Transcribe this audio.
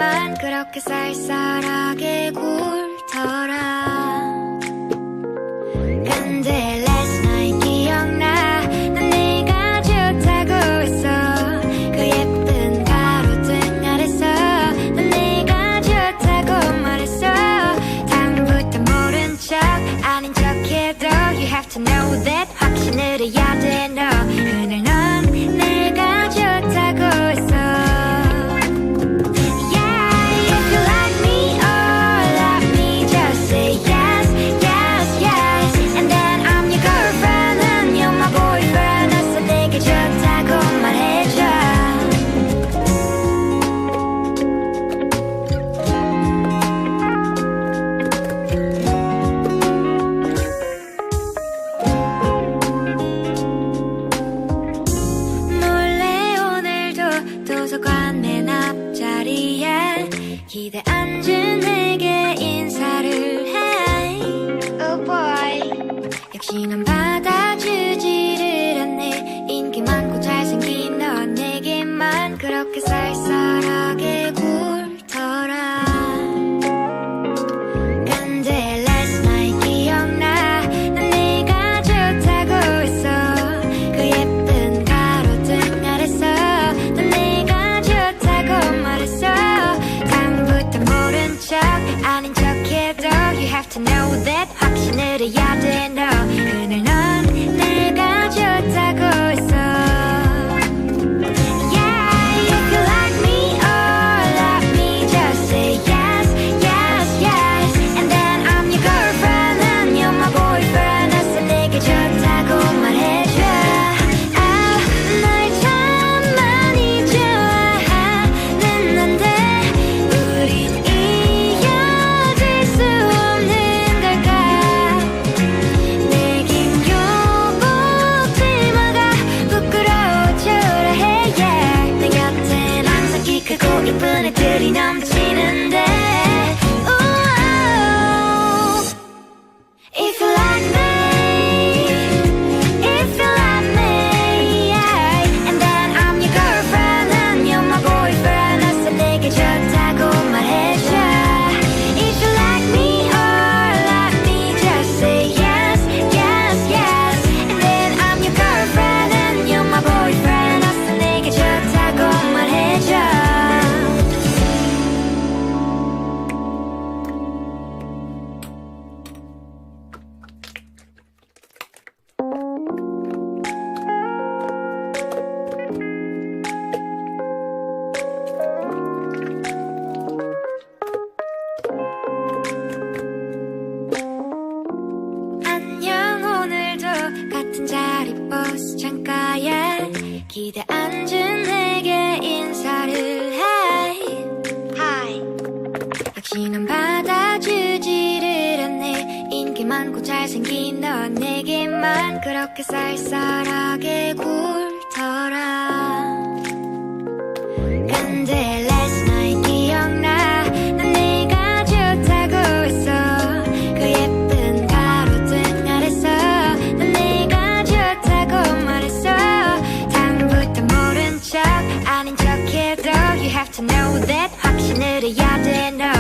내게만 그렇게 쌀쌀하게 굴더라. 근데 last night 기억나. 난 내가 좋다고 했어. 그 예쁜 가로등 아래서 난 내가 좋다고 말했어. 다음부터 모른 척 아닌 척해도 You have to know that 확신을 해야 돼 너. 그날 넌 내가 좋다고 했어. 도서관 맨 앞자리에 기대 앉은 내게 인사를 해. Oh boy. 역시 난 받아주지를 않네. 인기 많고 잘생긴 너 내게만 그렇게 쌀쌀하게 굴더라. 근데 last night 기억나. 난 내가 좋다고 했어. 그 예쁜 가로등 아래서 난 내가 좋다고 말했어. 다음부터 모른 척 아닌 척해도 You have to know that 확신을 해야 돼 너. 그날 넌 내가 좋다고 했어. 이쁜 애들이 넘치는데 If you like me, if you like me, and then I'm your girlfriend and you're my boyfriend. 어서 내게 좋다고 말해줘. If you like me or like me, just say yes, yes, yes. And then I'm your girlfriend and you're my boyfriend. 어서 내게 좋다고 말해줘. 같은 자리 버스 창가에 기대 앉은 내게 인사를 해. Hi. 역시 난 받아주지를 않네. 인기 많고 잘생긴 너 내게만 그렇게 쌀쌀하게 굴더라. 근데 last night 기억나. 난 내가 좋다고 했어. 그 예쁜 가로등 아래서 난 내가 좋다고 말했어. 다음부터 모른 척 아닌 척해도 You have to know that 확신을 해야 돼 너.